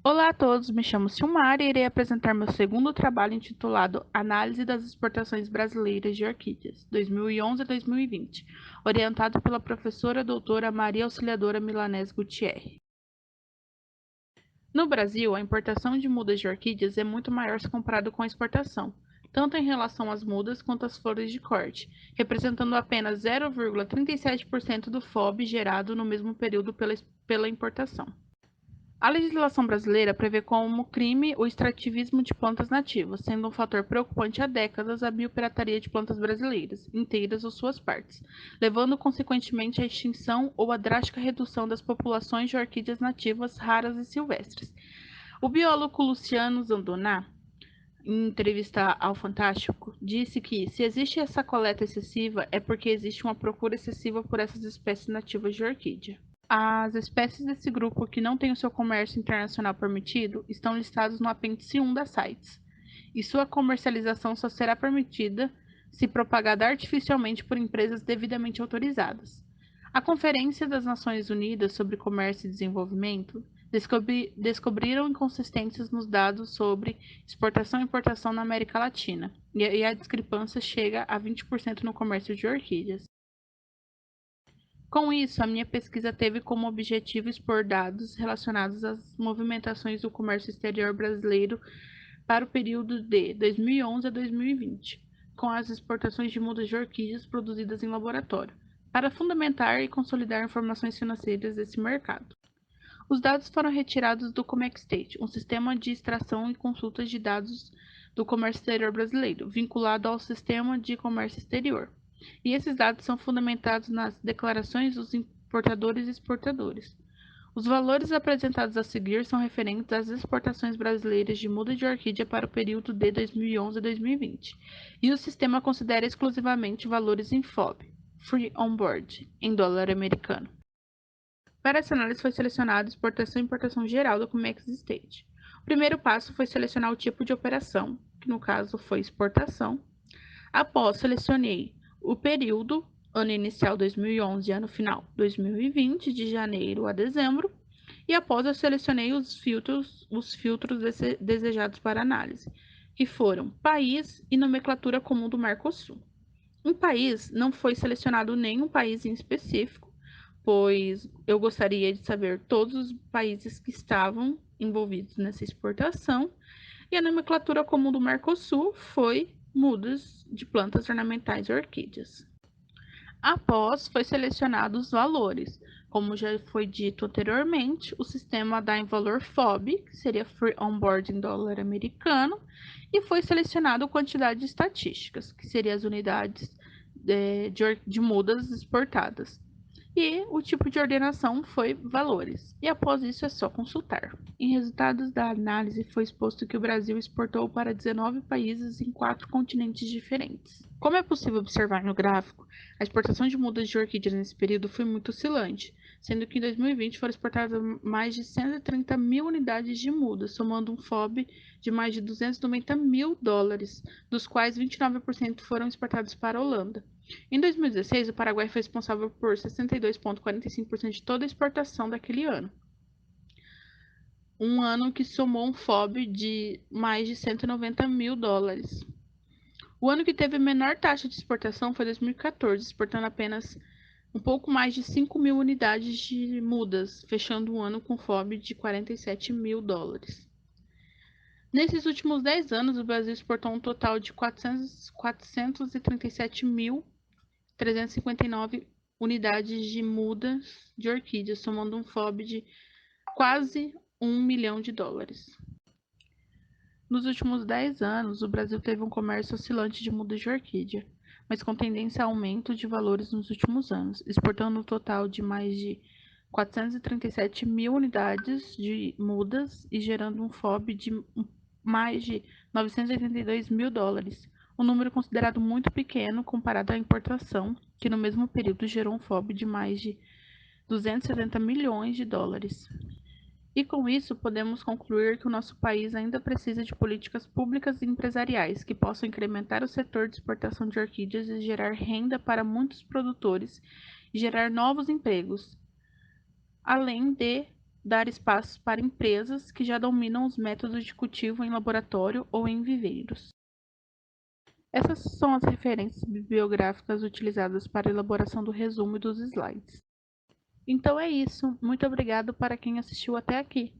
Olá a todos, me chamo Silmar e irei apresentar meu segundo trabalho intitulado Análise das exportações brasileiras de orquídeas, 2011 a 2020, orientado pela professora doutora Maria Auxiliadora Milanés Gutierre. No Brasil, a importação de mudas de orquídeas é muito maior se comparado com a exportação, tanto em relação às mudas quanto às flores de corte, representando apenas 0,37% do FOB gerado no mesmo período pela importação. A legislação brasileira prevê como crime o extrativismo de plantas nativas, sendo um fator preocupante há décadas a biopirataria de plantas brasileiras, inteiras ou suas partes, levando consequentemente à extinção ou à drástica redução das populações de orquídeas nativas raras e silvestres. O biólogo Luciano Zandoná, em entrevista ao Fantástico, disse que se existe essa coleta excessiva é porque existe uma procura excessiva por essas espécies nativas de orquídea. As espécies desse grupo que não têm o seu comércio internacional permitido estão listadas no apêndice 1 das CITES, e sua comercialização só será permitida se propagada artificialmente por empresas devidamente autorizadas. A Conferência das Nações Unidas sobre Comércio e Desenvolvimento descobriram inconsistências nos dados sobre exportação e importação na América Latina, e a discrepância chega a 20% no comércio de orquídeas. Com isso, a minha pesquisa teve como objetivo expor dados relacionados às movimentações do comércio exterior brasileiro para o período de 2011 a 2020, com as exportações de mudas de orquídeas produzidas em laboratório, para fundamentar e consolidar informações financeiras desse mercado. Os dados foram retirados do Comextate, um sistema de extração e consulta de dados do comércio exterior brasileiro, vinculado ao Sistema de Comércio Exterior. E esses dados são fundamentados nas declarações dos importadores e exportadores. Os valores apresentados a seguir são referentes às exportações brasileiras de muda de orquídea para o período de 2011 a 2020, e o sistema considera exclusivamente valores em FOB, Free On Board, em dólar americano. Para essa análise foi selecionada exportação e importação geral do Comex State. O primeiro passo foi selecionar o tipo de operação, que no caso foi exportação. Após, selecionei o período, ano inicial 2011 e ano final 2020, de janeiro a dezembro. E após, eu selecionei os filtros desejados para análise, que foram país e nomenclatura comum do Mercosul. Um país não foi selecionado nenhum país em específico, pois eu gostaria de saber todos os países que estavam envolvidos nessa exportação, e a nomenclatura comum do Mercosul foi mudas de plantas ornamentais e orquídeas. Após, foi selecionado os valores. Como já foi dito anteriormente, o sistema dá em valor FOB, que seria Free On Board em dólar americano, e foi selecionado quantidade de estatísticas, que seria as unidades de mudas exportadas. E o tipo de ordenação foi valores. E após isso é só consultar. Em resultados da análise foi exposto que o Brasil exportou para 19 países em 4 continentes diferentes. Como é possível observar no gráfico, a exportação de mudas de orquídeas nesse período foi muito oscilante, sendo que em 2020 foram exportadas mais de 130 mil unidades de mudas, somando um FOB de mais de 290 mil dólares, dos quais 29% foram exportados para a Holanda. Em 2016, o Paraguai foi responsável por 62,45% de toda a exportação daquele ano. Um ano que somou um FOB de mais de 190 mil dólares. O ano que teve a menor taxa de exportação foi 2014, exportando apenas um pouco mais de 5 mil unidades de mudas, fechando o ano com FOB de 47 mil dólares. Nesses últimos 10 anos, o Brasil exportou um total de 437.359 unidades de mudas de orquídeas, somando um FOB de quase 1 milhão de dólares. Nos últimos 10 anos, o Brasil teve um comércio oscilante de mudas de orquídea, mas com tendência a aumento de valores nos últimos anos, exportando um total de mais de 437 mil unidades de mudas e gerando um FOB de mais de 982 mil dólares, um número considerado muito pequeno comparado à importação, que no mesmo período gerou um FOB de mais de 270 milhões de dólares. E com isso, podemos concluir que o nosso país ainda precisa de políticas públicas e empresariais que possam incrementar o setor de exportação de orquídeas e gerar renda para muitos produtores e gerar novos empregos, além de dar espaços para empresas que já dominam os métodos de cultivo em laboratório ou em viveiros. Essas são as referências bibliográficas utilizadas para a elaboração do resumo e dos slides. Então é isso. Muito obrigado para quem assistiu até aqui.